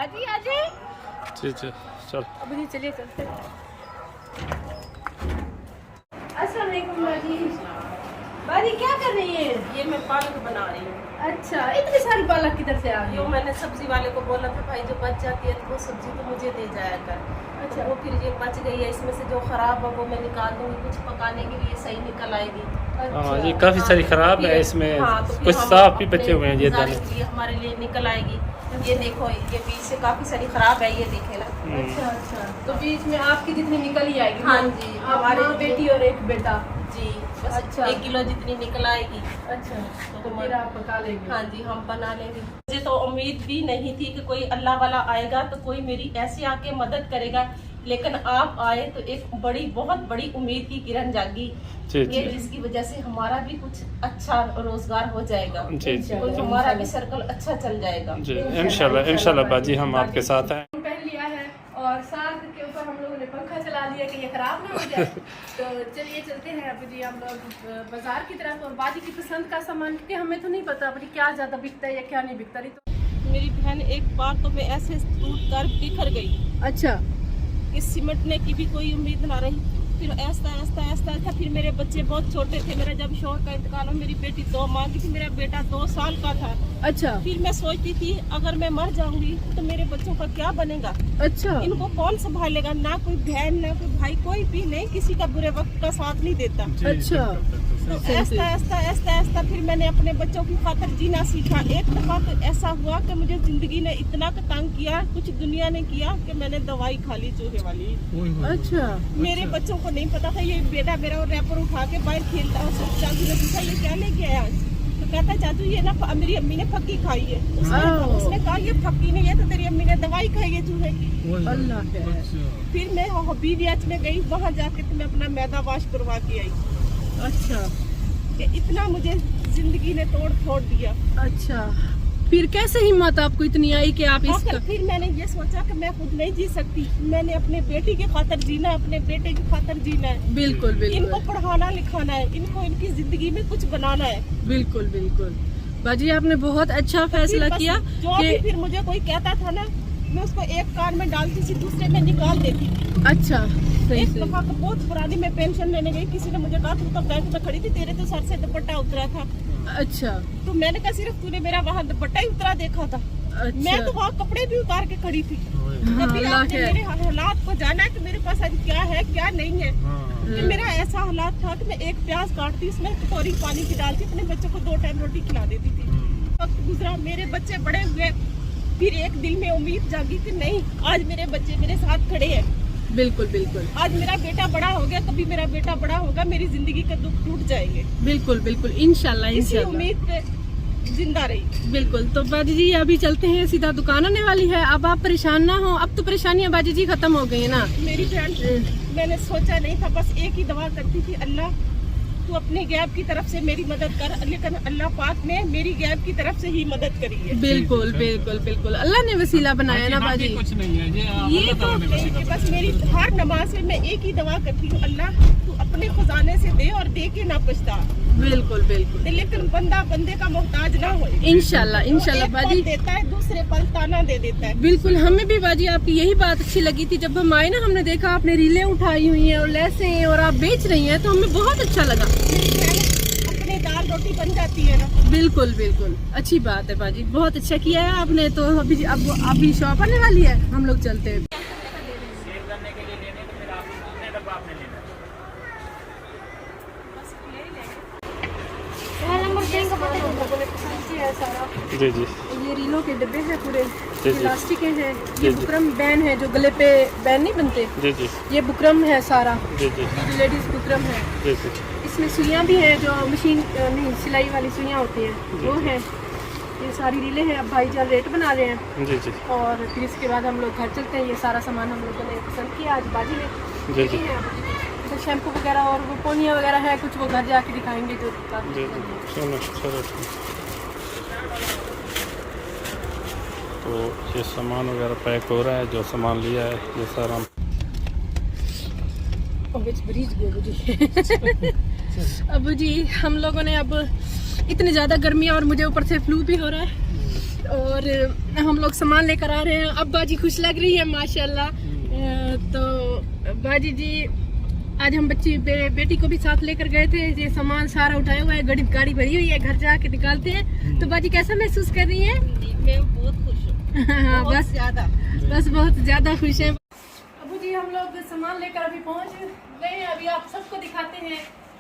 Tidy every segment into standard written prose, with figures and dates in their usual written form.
बाजी आ जाए। ठीक है चल। अब जी चलिए चलते हैं। अस्सलाम वालेकुम बाजी। बाजी क्या कर रही है? ये मैं पालक बना रही हूँ। अच्छा, इतनी सारी पालक किधर से आ गई? यो मैंने सब्जी वाले को बोला था भाई जो बच जाती है तो वो सब्जी तो मुझे दे जाया कर। अच्छा। तो वो फिर ये बच गई है, इसमें से जो खराब है वो मैं निकाल दूंगी, कुछ पकाने के लिए सही निकल आएगी। हाँ ये काफ़ी सारी ख़राब है, इसमें हाँ, तो फिर कुछ हम साफ भी अपने बचे हुए हैं ये गुजारे दाने। के लिए हमारे लिए निकल आएगी। ये देखो ये बीच से काफी सारी खराब है, ये देखे ना। अच्छा अच्छा, तो बीच में आपकी जितनी निकल ही आएगी? हाँ जी, हमारे बेटी और एक बेटा जी बस अच्छा। 1 किलो जितनी निकल आएगी। अच्छा, तो फिर आप पका लेंगे? हाँ जी हम बना लेंगे। मुझे तो उम्मीद भी नहीं थी कि कोई अल्लाह वाला आएगा तो कोई मेरी ऐसे आके मदद करेगा, लेकिन आप आए तो एक बहुत बड़ी उम्मीद की किरण जागी ये, जिसकी वजह से हमारा भी कुछ अच्छा रोजगार हो जाएगा और हमारा भी सर्कल अच्छा चल जाएगा जी। इंशाल्लाह बाजी हम आपके साथ हैं। पहन लिया है और साथ के ऊपर हम लोगों ने पंखा चला दिया कि ये खराब ना हो जाए। तो चलिए चलते हैं अभी जी हम लोग बाजार की तरफ और बाजी की पसंद का सामान, क्योंकि हमें तो नहीं पता अभी क्या ज्यादा बिकता है या क्या नहीं बिकता। तो मेरी बहन एक बार तो मैं ऐसे टूट कर बिखर गई। अच्छा, कि सिमटने की भी कोई उम्मीद ना रही। फिर ऐसा था। फिर मेरे बच्चे बहुत छोटे थे। मेरा जब शौहर का इंतकाल हो, मेरी बेटी 2 माह की थी, मेरा बेटा 2 साल का था। अच्छा। फिर मैं सोचती थी अगर मैं मर जाऊंगी तो मेरे बच्चों का क्या बनेगा? अच्छा, इनको कौन संभालेगा? ना कोई बहन ना कोई भाई, कोई भी नहीं, किसी का बुरे वक्त का साथ नहीं देता। अच्छा। तो ऐसा फिर मैंने अपने बच्चों की खातिर जीना सीखा। एक दफा तो ऐसा हुआ कि मुझे जिंदगी ने इतना तंग किया, कुछ दुनिया ने किया कि मैंने दवाई खा ली चूहे वाली। अच्छा। मेरे बच्चों को नहीं पता था। ये बेटा मेरा रैपर उठा के बाहर खेलता है। चाचू ने पूछा ये क्या लेके आया? तो कहता चाचू ये ना मेरी अम्मी ने फक्की खाई है। उसने कहा ये फक्की नहीं है तो तेरी अम्मी ने दवाई खाई है चूहे की। अल्लाह है। फिर मैं BVH में गई, वहाँ जाके तो मैं अपना मैदा वाश करवा के आई। अच्छा, कि इतना मुझे जिंदगी ने तोड़ फोड़ दिया। अच्छा, फिर कैसे हिम्मत आपको इतनी आई कि आप इसका? फिर मैंने ये सोचा कि मैं खुद नहीं जी सकती, मैंने अपने बेटी की खातिर जीना है, अपने बेटे की खातिर जीना है। बिल्कुल बिल्कुल। इनको पढ़ाना लिखाना है, इनको इनकी जिंदगी में कुछ बनाना है। बिल्कुल बिल्कुल बाजी, आपने बहुत अच्छा फैसला किया। जो भी फिर मुझे कोई कहता था ना, मैं उसको एक कान में डालती थी, दूसरे में निकाल देती थी। अच्छा, एक दफा तो बहुत पुरानी मैं पेंशन लेने गई, किसी ने मुझे कहा तुम तो बैंक में खड़ी थी, तेरे तो सर से दुपट्टा उतरा था। अच्छा, तो मैंने कहा सिर्फ तूने मेरा वहाँ दुपट्टा ही उतरा देखा था। अच्छा। मैं तो वहाँ कपड़े भी उतार के खड़ी थी। कभी आपने मेरे हालात को जाना है कि मेरे पास आज क्या है क्या नहीं है। कि मेरा ऐसा हालात था कि मैं एक प्याज काटती, उसमें कटोरी पानी की डालती, अपने बच्चों को 2 टाइम रोटी खिला देती थी। वक्त गुजरा, मेरे बच्चे बड़े हुए, फिर एक दिल में उम्मीद जागी कि नहीं आज मेरे बच्चे मेरे साथ खड़े हैं। बिल्कुल बिल्कुल। आज मेरा बेटा बड़ा हो गया, कभी मेरा बेटा बड़ा होगा, मेरी जिंदगी के दुख टूट जाएंगे। बिल्कुल बिल्कुल, इंशाल्लाह इसी इंशाल्लाह। उम्मीद पे जिंदा रही। बिल्कुल। तो बाजी जी अभी चलते हैं, सीधा दुकान आने वाली है। अब आप परेशान ना हो, अब तो परेशानियां बाजी जी खत्म हो गई है ना। मेरी बहन, मैंने सोचा नहीं था, बस एक ही दुआ करती थी, अल्लाह तू अपने गैब की तरफ से मेरी मदद कर, लेकिन अल्लाह पाक ने मेरी गैब की तरफ से ही मदद करी है। बिल्कुल बिल्कुल बिल्कुल, अल्लाह ने वसीला बनाया ना बाजी। कुछ नहीं है ये तो बस मेरी हर नमाज में मैं एक ही दुआ करती हूँ, अल्लाह तू अपने खजाने से दे और दे के ना पछता। बिल्कुल बिल्कुल, लेकिन बंदा बंदे का मोहताज ना हो। इंशाल्लाह इंशाल्लाह बाजी। देता है दूसरे पल ताना दे देता है। बिल्कुल, हमें भी बाजी आपकी यही बात अच्छी लगी थी। जब हम आए ना, हमने देखा आपने रीलें उठाई हुई हैं और लेसें हैं और आप बेच रही हैं, तो हमें बहुत अच्छा लगा। अपनी दाल रोटी बन जाती है ना। बिल्कुल बिल्कुल, अच्छी बात है बाजी, बहुत अच्छा किया है आपने। तो अभी शॉप आने वाली है, हम लोग चलते हैं। जी जी। ये रीलों के डिब्बे हैं पूरे, जी जी। प्लास्टिक के हैं। जी ये जी। बुकरम बैन है, जो गले पे बैन नहीं बनते, जी जी। ये बुकरम है सारा। जी जी। लेडीज बुकरम है। जी जी। इसमें सुइयां भी हैं, जो मशीन नहीं सिलाई वाली सुइयां होती हैं, वो हैं। ये सारी रीलें हैं। अब भाईजान रेट बना रहे हैं। जी जी। और फिर इसके बाद हम लोग घर चलते हैं। ये सारा सामान हम लोगों ने पसंद किया आज बाजी ने। जी जी। तो शैम्पू वगैरह और वो पोनिया वगैरह है कुछ, वो घर जाके दिखाएंगे जो जी जी। चलो चलो। तो ये सामान वगैरह पैक हो रहा है, जो सामान लिया है ये सारा। अब जी हम लोगों ने अब इतनी ज़्यादा गर्मी है और मुझे ऊपर से फ्लू भी हो रहा है, और हम लोग सामान लेकर आ रहे हैं। अब बाजी खुश लग रही है माशाल्लाह। तो बाजी जी आज हम बेटी को भी साथ लेकर गए थे। ये सामान सारा उठाया हुआ है, गाड़ी भरी हुई है, घर जाके निकालते हैं। तो बाजी कैसा महसूस कर रही है? मैं बहुत खुश हूँ, बस ज्यादा, बस बहुत ज्यादा खुश है। अबू जी हम लोग सामान लेकर अभी पहुंच गए हैं। अभी आप सबको दिखाते हैं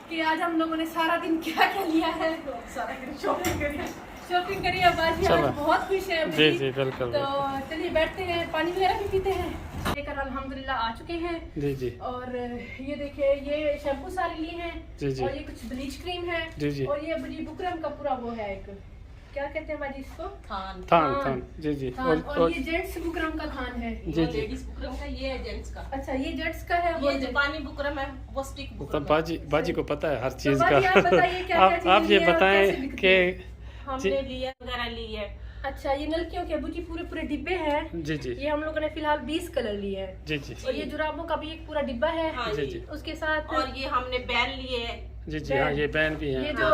कि आज हम लोगों ने सारा दिन क्या क्या लिया है। शॉपिंग करी है बाजी, आज बहुत खुश है। जी जी बिल्कुल। तो चलिए बैठते हैं, पानी वगैरह भी पीते हैं। लेकर अल्हम्दुलिल्लाह आ चुके हैं। जी जी। और ये देखिए ये शैम्पू सारे लिए हैं। जी जी। और ये कुछ ब्लीच क्रीम है। जी जी। और ये बड़ी बुकरम का पूरा वो है, एक क्या कहते हैं बाजी इसको, थान। जी जी। और ये जेंट्स बुकरम का थान है। जी जी। लेडीज बुकरम का, ये है जेंट्स का। अच्छा ये जेंट्स का है। ये जापानी बुकरम है, वो स्टिक तो बुकरम। बाजी को पता है हर चीज तो का। बाजी आप बताइए क्या क्या आप ये बताएं कि हमने लिया वगैरह ली है। अच्छा ये नलकियों के अबू जी पूरे डिब्बे हैं। जी जी। ये हम लोगों ने फिलहाल 20 कलर लिए हैं। जी जी। और ये जुराबों का भी एक पूरा डिब्बा है। हाँ जी जी। उसके साथ और ये हमने बैन लिए है। जी जी। हाँ ये बैन भी ये है। जो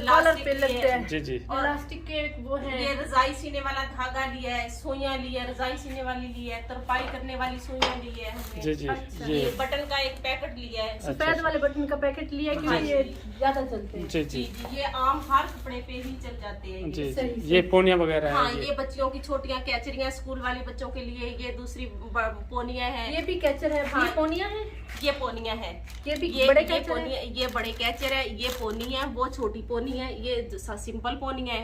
कॉलर पे लगते हैं। जी जी। और प्लास्टिक के वो है। ये रजाई सीने वाला धागा लिया है, सुइयां ली है, रजाई सीने वाली ली है, तरपाई करने वाली सुइयां ली है हमने। जी जी। अच्छा। ये बटन का एक पैकेट लिया है। सफेद वाले बटन का पैकेट लिया है क्योंकि ये ज्यादा चलते हैं। जी जी जी। जी, ये आम हर कपड़े पे ही चल जाते हैं जी ये। जी। ये पोनिया वगैरह हाँ है। ये बच्चियों की छोटियां कैचरियां, स्कूल वाले बच्चों के लिए। ये दूसरी पोनिया है। ये भी कैचर है। हाँ। ये पोनिया है। ये पोनिया है। ये भी ये बड़े ये कैचर पोनिया, है। ये बड़े कैचर है। ये पोनी है, वो छोटी पोनी है। ये सिंपल पोनी है।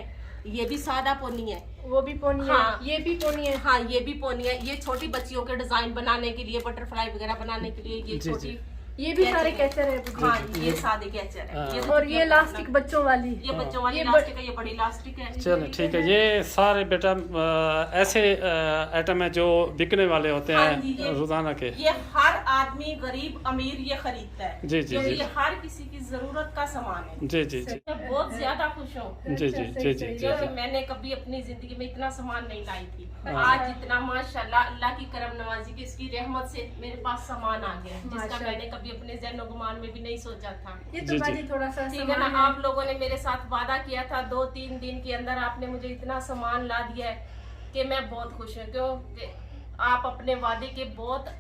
ये भी सादा पोनी है। वो भी पोनी है। हाँ। ये भी पोनी है। हाँ ये भी पोनी है। ये छोटी बच्चियों के डिजाइन बनाने के लिए, बटरफ्लाई वगैरह बनाने के लिए ये जी, छोटी। जी। ये भी सारे कैचर है। हाँ ये सादे कैचर है। ये और ये इलास्टिक बच्चों वाली। ये बच्चों वाली ये इलास्टिक है, ये बड़ी इलास्टिक है। चलो ठीक है। ये सारे बेटा ऐसे आइटम है जो बिकने वाले होते हाँ जी, हैं रोजाना के। ये हर आदमी गरीब अमीर ये खरीदता है। जी जी क्योंकि जी। ये हर किसी की जरूरत का सामान है। जी जी जी। मैं बहुत ज्यादा खुश हूँ जी जी जी जी जी। क्योंकि मैंने कभी अपनी जिंदगी में इतना सामान नहीं लाई थी। हाँ। आज इतना माशाल्लाह अल्लाह की करम नवाजी की, इसकी रहमत से मेरे पास सामान आ गया जिसका माशाल्लाह। मैंने कभी अपने ज़हन गुमान में भी नहीं सोचा था। ये जी, तो जी। बाजी थोड़ा सा ठीक है ना, सामान है। आप लोगों ने मेरे साथ वादा किया था 2-3 दिन के अंदर आपने मुझे इतना सामान ला दिया है कि मैं बहुत खुश हूँ। क्योंकि आप अपने वादे के बहुत,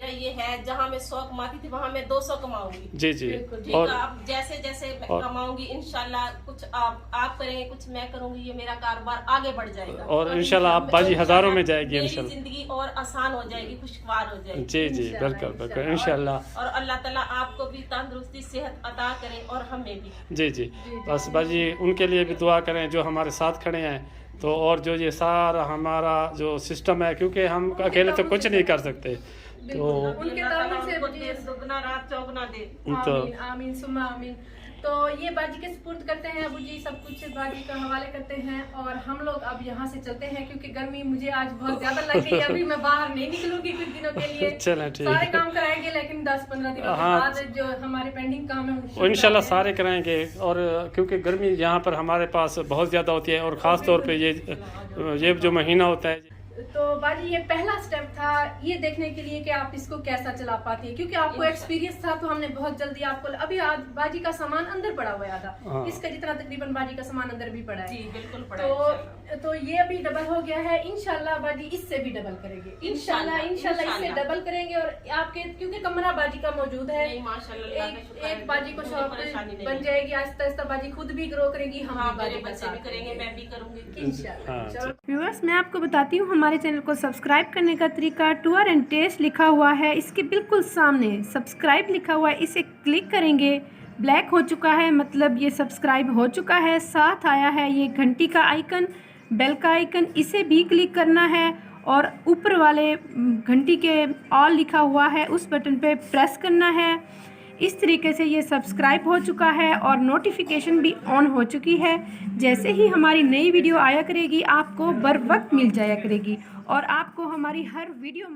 ये है जहाँ मैं 100 कमाती थी वहाँ मैं 200 कमाऊंगी। जी जी। ठीक और है, आप जैसे जैसे मैं कमाऊंगी इंशाल्लाह, कुछ आप करेंगे, कुछ मैं करूंगी, ये मेरा कारोबार आगे बढ़ जाएगा। और इंशाल्लाह आप बाजी हजारों में जाएगी मेरी इंशाल्लाह। जिंदगी और आसान हो जाएगी, खुशगवार हो जाएगी। जी जी बिल्कुल बिल्कुल इंशाल्लाह। और अल्लाह ताला आपको भी तंदुरुस्ती सेहत अता करे और हमें भी। जी जी। बस बाजी उनके लिए भी दुआ करें जो हमारे साथ खड़े हैं। तो और जो ये सारा हमारा जो सिस्टम है, क्योंकि हम अकेले तो कुछ नहीं कर सकते। तो उनके ताल्लुक से देर दुगना रात चौगुना दे। तो आमीन आमीन सुम्मा आमीन। तो ये बाजी के सुपुर्द करते हैं अबू जी, सब कुछ बाजी का हवाले करते हैं। और हम लोग अब यहाँ से चलते हैं क्योंकि गर्मी मुझे आज बहुत ज्यादा लग गई है। अभी मैं बाहर नहीं निकलूंगी कुछ दिनों के लिए। चलें ठीक सारे है। काम कराएंगे लेकिन 10-15 दिनों के हाँ। बाद जो हमारे पेंडिंग काम है और इंशाल्लाह सारे कराएंगे। और क्योंकि गर्मी यहाँ पर हमारे पास बहुत ज़्यादा होती है, और ख़ास तौर पे ये जो महीना होता है। तो बाजी ये पहला स्टेप था ये देखने के लिए कि आप इसको कैसा चला पाती है, क्योंकि आपको एक्सपीरियंस था तो हमने बहुत जल्दी आपको, अभी आज बाजी का सामान अंदर पड़ा हुआ था। हाँ। इसका जितना तकरीबन बाजी का सामान अंदर भी पड़ा है। जी बिल्कुल पड़ा है। तो ये अभी डबल हो गया है। इंशाल्लाह बाजी इससे भी डबल करेंगे। इंशाल्लाह इससे डबल करेंगे। और आपके क्योंकि कमरा बाजी का मौजूद है, नहीं माशाल्लाह अल्लाह का शुक्र है, एक बाजी को मुझे शॉप परेशानी नहीं बन है। जाएगी। आहिस्ता आहिस्ता बाजी खुद भी ग्रो करेगी, हम हाँ भी मेरे बाजी का बच्चे साथ भी करेंगे, मैं भी करूंगी इंशाल्लाह। हाँ, चलो व्यूअर्स, मैं आपको बताती हूँ हमारे चैनल को सब्सक्राइब करने का तरीका। टूर एंड टेस्ट लिखा हुआ है, इसके बिल्कुल सामने सब्सक्राइब लिखा हुआ है, इसे क्लिक करेंगे। ब्लैक हो चुका है मतलब ये सब्सक्राइब हो चुका है। साथ आया है ये घंटी का आइकन, बेल का आइकन, इसे भी क्लिक करना है। और ऊपर वाले घंटी के ऑल लिखा हुआ है उस बटन पे प्रेस करना है। इस तरीके से ये सब्सक्राइब हो चुका है और नोटिफिकेशन भी ऑन हो चुकी है। जैसे ही हमारी नई वीडियो आया करेगी आपको बर वक्त मिल जाया करेगी और आपको हमारी हर वीडियो